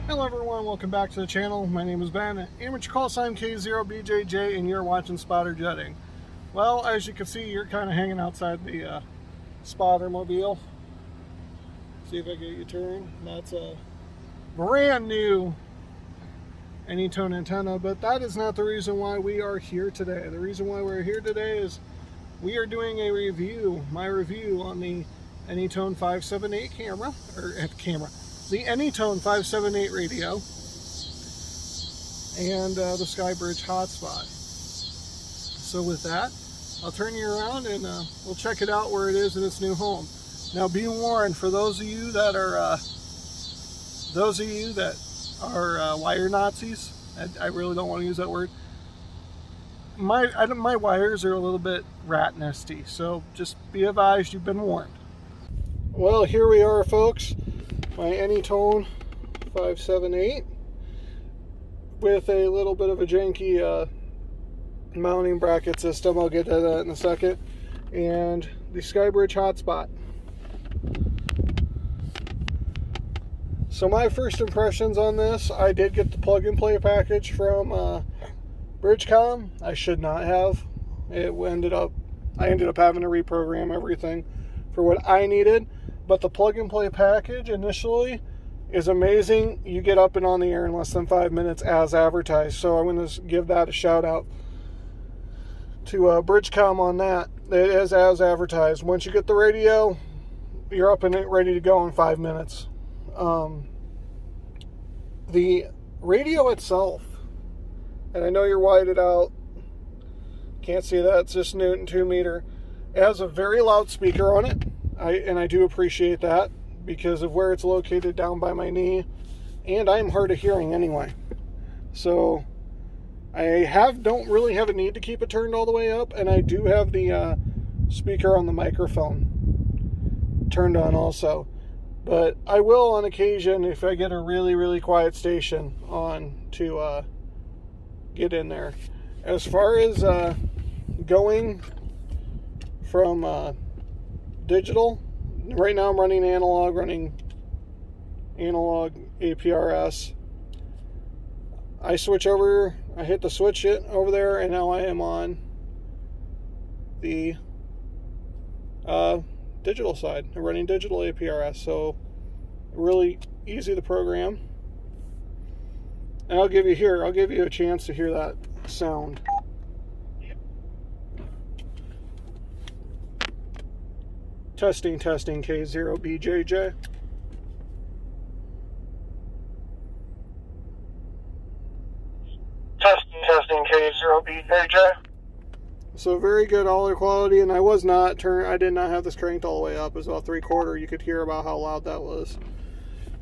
Hello everyone, welcome back to the channel. My name is Ben, amateur call sign K0BJJ, and you're watching Spotter Jutting. Well, as you can see, you're kind of hanging outside the spotter mobile. See if I get you turn. That's a brand new AnyTone antenna, but that is not the reason why we are here today. The reason why we're here today is we are doing a review, my review on the AnyTone 578 camera, the AnyTone 578 radio, and the Skybridge hotspot. So with that, I'll turn you around and we'll check it out where it is in its new home. Now, be warned, for those of you that are wire Nazis, I really don't want to use that word. My wires are a little bit rat nesty, so just be advised, you've been warned. Well, here we are, folks. My AnyTone 578 with a little bit of a janky mounting bracket system. I'll get to that in a second. And the Skybridge hotspot. So my first impressions on this, I did get the plug-and-play package from Bridgcom. I should not have. I ended up having to reprogram everything for what I needed. But the plug-and-play package initially is amazing. You get up and on the air in less than 5 minutes as advertised. So I'm going to give that a shout out to Bridgecom on that. It is as advertised. Once you get the radio, you're up and ready to go in 5 minutes. The radio itself, and I know you're whited out, can't see that, it's just Newton 2 meter. It has a very loud speaker on it. I do appreciate that because of where it's located down by my knee, and I'm hard of hearing anyway. So I don't really have a need to keep it turned all the way up, and I do have the speaker on the microphone turned on also. But I will on occasion, if I get a really, really quiet station on, to get in there. As far as going from digital, right now I'm running analog APRS. I switch over, I hit the switch it over there, and now I am on the digital side. I'm running digital APRS, so really easy to program. And I'll give you a chance to hear that sound. Testing, K0BJJ. Testing, K0BJJ. So very good audio quality, and I did not have this cranked all the way up. It was about 3/4. You could hear about how loud that was.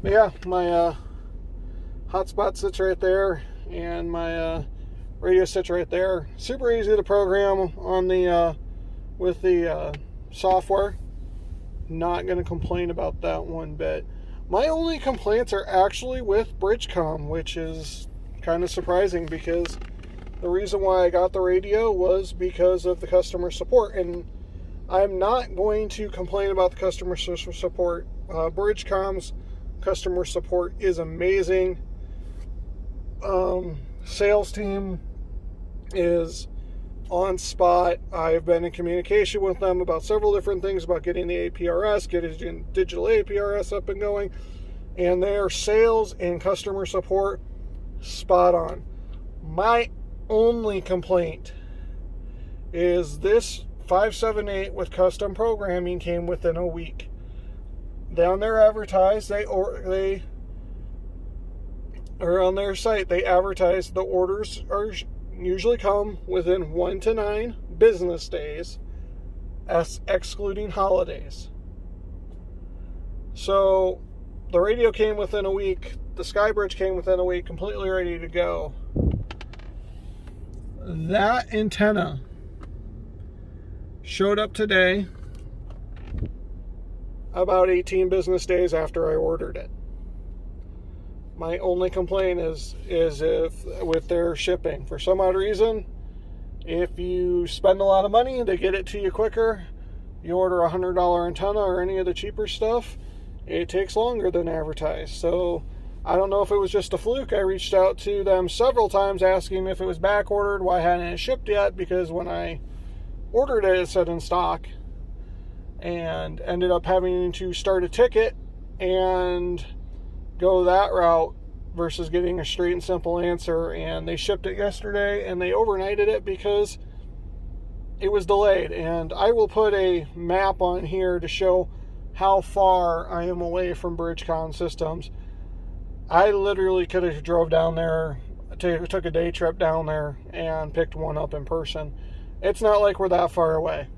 But yeah, my hotspot sits right there, and my radio sits right there. Super easy to program on the with the software. Not going to complain about that one bit. My only complaints are actually with Bridgcom, which is kind of surprising because the reason why I got the radio was because of the customer support, and I'm not going to complain about the customer support. Bridgecom's customer support is amazing. Sales team is on spot. I've been in communication with them about several different things about getting the APRS, getting digital APRS up and going, and their sales and customer support spot on. My only complaint is this 578 with custom programming came within a week. Down there advertised, or on their site, they advertise the orders usually come within 1 to 9 business days, excluding holidays. So the radio came within a week, the Skybridge came within a week, completely ready to go. That antenna showed up today about 18 business days after I ordered it. My only complaint is if with their shipping. For some odd reason, if you spend a lot of money, they get it to you quicker. You order a $100 antenna or any of the cheaper stuff, it takes longer than advertised. So I don't know if it was just a fluke. I reached out to them several times asking if it was back ordered, why hadn't it shipped yet, because when I ordered it, it said in stock, and ended up having to start a ticket and go that route versus getting a straight and simple answer. And they shipped it yesterday, and they overnighted it because it was delayed. And I will put a map on here to show how far I am away from Bridgcom systems. I literally could have drove down there, took a day trip down there, and picked one up in person. It's not like we're that far away.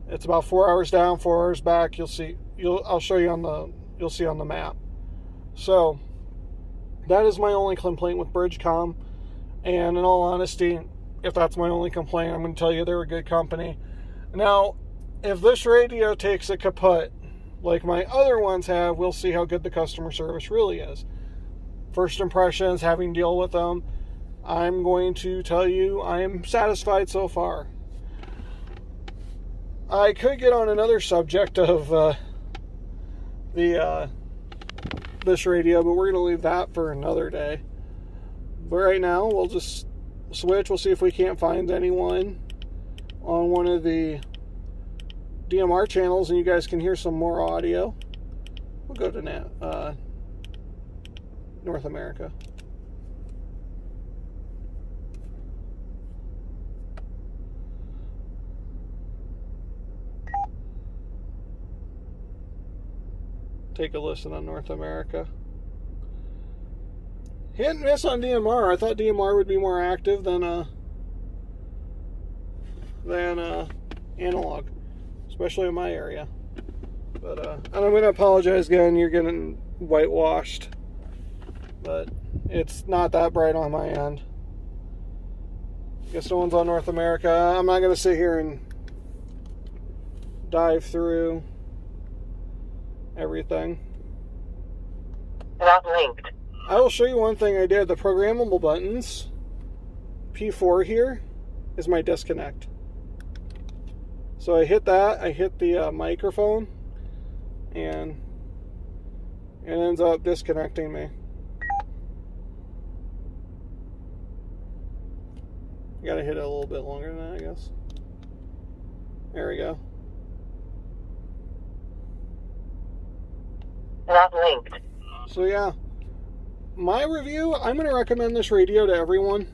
It's about 4 hours down, 4 hours back. You'll see. I'll show you you'll see on the map. So that is my only complaint with Bridgcom. And in all honesty, if that's my only complaint, I'm going to tell you they're a good company. Now, if this radio takes a kaput like my other ones have, we'll see how good the customer service really is. First impressions, having to deal with them, I'm going to tell you I'm satisfied so far. I could get on another subject of this radio, but we're going to leave that for another day. But right now, we'll just switch. We'll see if we can't find anyone on one of the DMR channels, and you guys can hear some more audio. We'll go to North America. Take a listen on North America. Hit and miss on DMR. I thought DMR would be more active than analog, especially in my area. But and I'm going to apologize again. You're getting whitewashed, but it's not that bright on my end. Guess no one's on North America. I'm not going to sit here and dive through everything. Not linked. I will show you one thing I did. The programmable buttons, P4 here, is my disconnect. So I hit that, I hit the microphone, and it ends up disconnecting me. You gotta hit it a little bit longer than that, I guess. There we go. Not linked. So yeah, my review, I'm going to recommend this radio to everyone,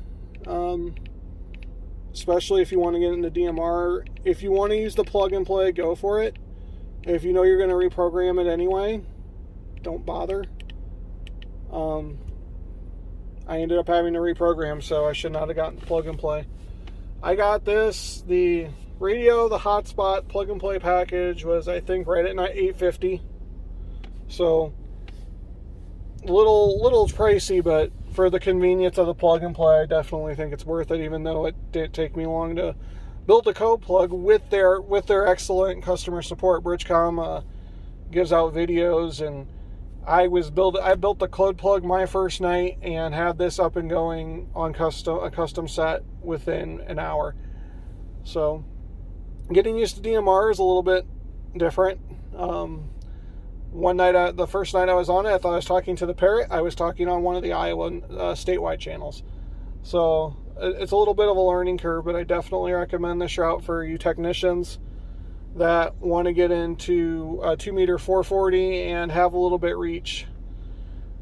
especially if you want to get into DMR. If you want to use the plug and play, go for it. If you know you're going to reprogram it anyway, don't bother. I ended up having to reprogram, so I should not have gotten plug and play. I got this, the radio, the hotspot plug and play package was, I think, right at $850. So a little pricey, but for the convenience of the plug and play, I definitely think it's worth it, even though it didn't take me long to build the code plug with their excellent customer support. Bridgcom gives out videos, and I built the code plug my first night and had this up and going on a custom set within an hour. So getting used to DMR is a little bit different. One night, the first night I was on it, I thought I was talking to the Parrot. I was talking on one of the Iowa statewide channels. So it's a little bit of a learning curve, but I definitely recommend this route for you technicians that want to get into a 2-meter 440 and have a little bit reach.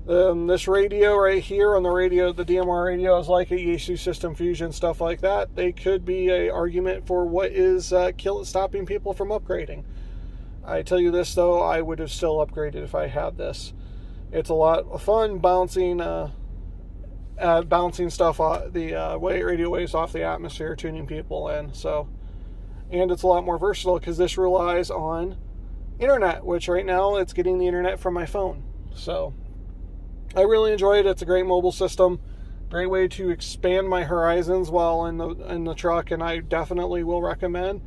This radio right here on the DMR radio is like a Yaesu System Fusion, stuff like that. They could be an argument for what is stopping people from upgrading. I tell you this though, I would have still upgraded if I had this. It's a lot of fun bouncing stuff off the radio waves off the atmosphere, tuning people in. And it's a lot more versatile because this relies on internet, which right now it's getting the internet from my phone. So I really enjoy it. It's a great mobile system, great way to expand my horizons while in the truck, and I definitely will recommend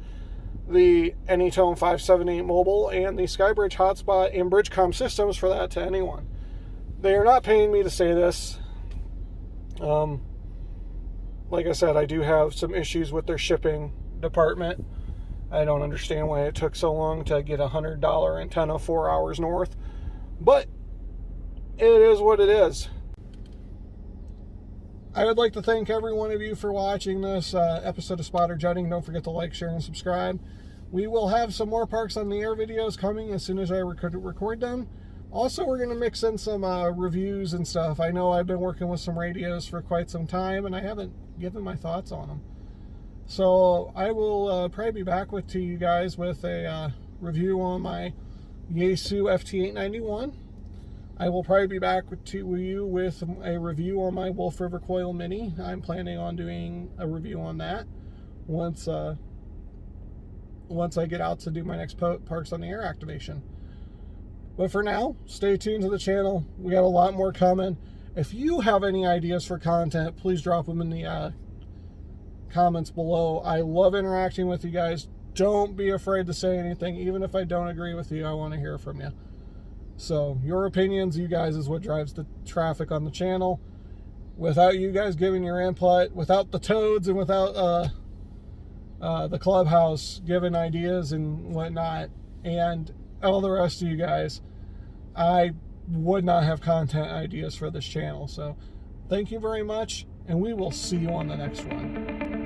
the AnyTone 578 mobile and the Skybridge hotspot and Bridgcom systems for that to anyone. They are not paying me to say this. Like I said, I do have some issues with their shipping department. I don't understand why it took so long to get a $100 antenna 4 hours north. But it is what it is. I would like to thank every one of you for watching this episode of Spotter Jutting. Don't forget to like, share, and subscribe. We will have some more Parks on the Air videos coming as soon as I record them. Also, we're going to mix in some reviews and stuff. I know I've been working with some radios for quite some time, and I haven't given my thoughts on them. So I will probably be back to you guys with a review on my Yaesu FT891. I will probably be back to you with a review on my Wolf River Coil Mini. I'm planning on doing a review on that once I get out to do my next Parks on the Air activation. But for now, stay tuned to the channel. We got a lot more coming. If you have any ideas for content, please drop them in the comments below. I love interacting with you guys. Don't be afraid to say anything. Even if I don't agree with you, I want to hear from you. So your opinions, you guys, is what drives the traffic on the channel. Without you guys giving your input, without the toads and without the clubhouse giving ideas and whatnot, and all the rest of you guys, I would not have content ideas for this channel. So thank you very much, and we will see you on the next one.